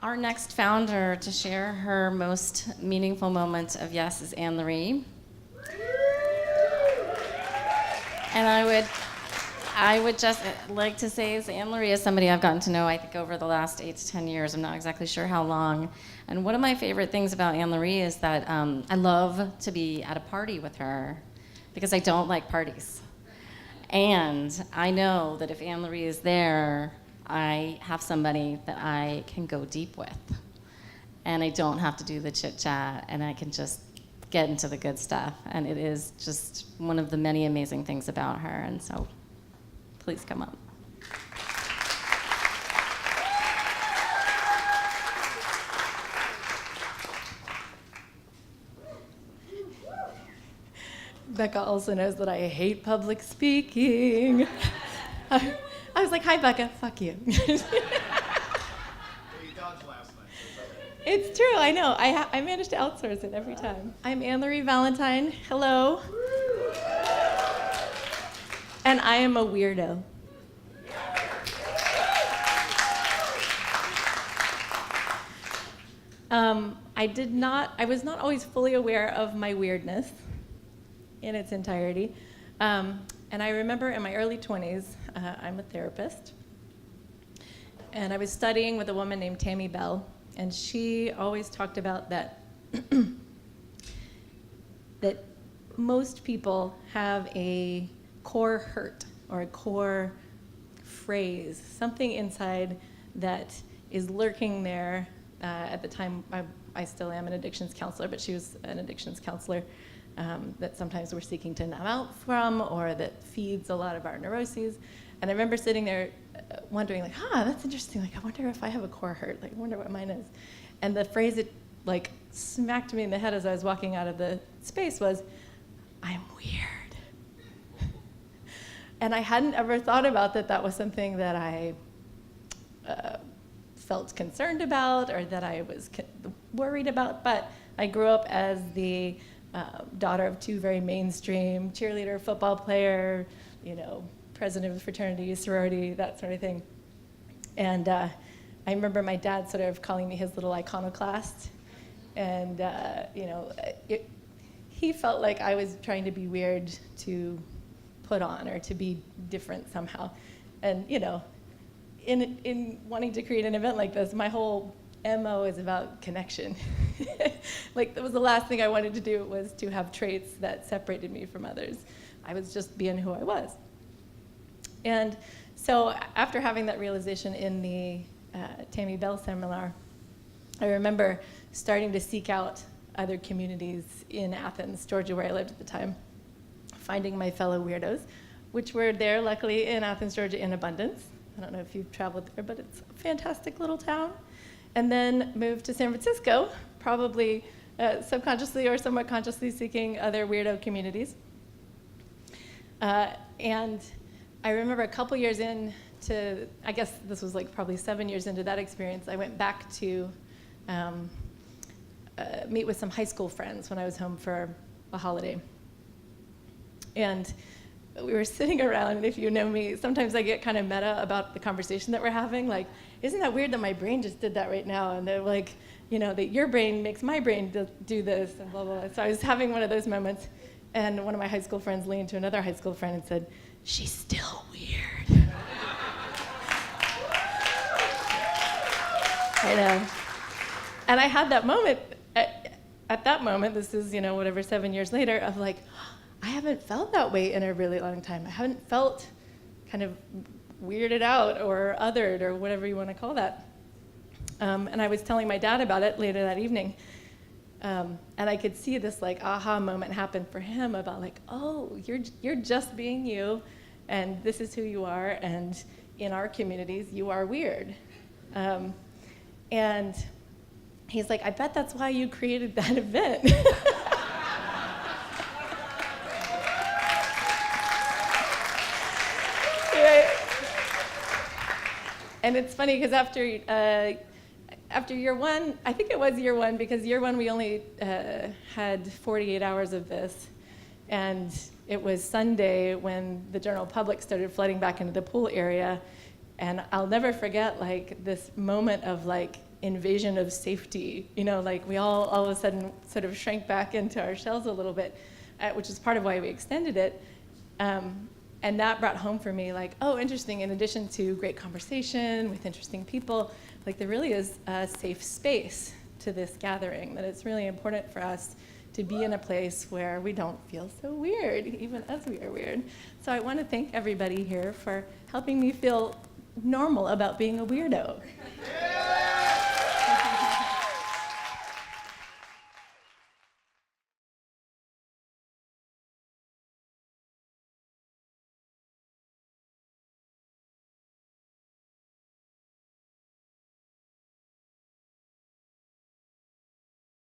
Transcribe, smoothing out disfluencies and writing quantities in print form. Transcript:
Our next founder to share her most meaningful moment of yes is Larie. And I would just like to say is Larie is somebody I've gotten to know, I think, over the last 8 to 10 years. I'm not exactly sure how long. And one of my favorite things about Larie is that I love to be at a party with her because I don't like parties. And I know that if Larie is there, I have somebody that I can go deep with. And I don't have to do the chit chat, and I can just get into the good stuff. And it is just one of the many amazing things about her. And so please come up. Becca also knows that I hate public speaking. I was like, hi, Becca, fuck you. It's true, I know. I managed to outsource it every time. I'm Larie Valentine. Hello. And I am a weirdo. I was not always fully aware of my weirdness in its entirety. And I remember in my early 20s, I'm a therapist, and I was studying with a woman named Tammy Bell, and she always talked about that that most people have a core hurt or a core phrase, something inside that is lurking there. At the time, I still am an addictions counselor, but she was an addictions counselor that sometimes we're seeking to numb out from, or that feeds a lot of our neuroses. And I remember sitting there wondering, like, that's interesting. Like, I wonder if I have a core hurt. Like, I wonder what mine is. And the phrase that, like, smacked me in the head as I was walking out of the space was, I'm weird. And I hadn't ever thought about that was something that I felt concerned about or that I was worried about. But I grew up as the daughter of two very mainstream cheerleader, football player, president of fraternity, sorority, that sort of thing. And I remember my dad sort of calling me his little iconoclast. And, he felt like I was trying to be weird to put on or to be different somehow. And, in wanting to create an event like this, my whole MO is about connection. Like, that was the last thing I wanted to do, was to have traits that separated me from others. I was just being who I was. And so after having that realization in the Tammy Bell seminar, I remember starting to seek out other communities in Athens, Georgia, where I lived at the time, finding my fellow weirdos, which were there, luckily, in Athens, Georgia, in abundance. I don't know if you've traveled there, but it's a fantastic little town. And then moved to San Francisco, probably subconsciously or somewhat consciously seeking other weirdo communities. And I remember a couple years into, I guess this was like probably 7 years into that experience, I went back to meet with some high school friends when I was home for a holiday. And we were sitting around, and if you know me, sometimes I get kind of meta about the conversation that we're having. Like, isn't that weird that my brain just did that right now? And they're like, that your brain makes my brain do this, and blah, blah, blah. So I was having one of those moments, and one of my high school friends leaned to another high school friend and said, she's still weird. I know. And I had that moment, at that moment, this is, 7 years later, of like, I haven't felt that way in a really long time. I haven't felt kind of weirded out or othered or whatever you want to call that. And I was telling my dad about it later that evening. And I could see this like aha moment happen for him about like, oh, you're just being you, and this is who you are, and in our communities, you are weird. And he's like, I bet that's why you created that event. And it's funny because after year one, I think it was year one, because year one we only had 48 hours of this, and it was Sunday when the general public started flooding back into the pool area, and I'll never forget like this moment of like invasion of safety, like we all of a sudden sort of shrank back into our shells a little bit, which is part of why we extended it. And that brought home for me, like, oh, interesting, in addition to great conversation with interesting people, like there really is a safe space to this gathering, that it's really important for us to be in a place where we don't feel so weird, even as we are weird. So I want to thank everybody here for helping me feel normal about being a weirdo.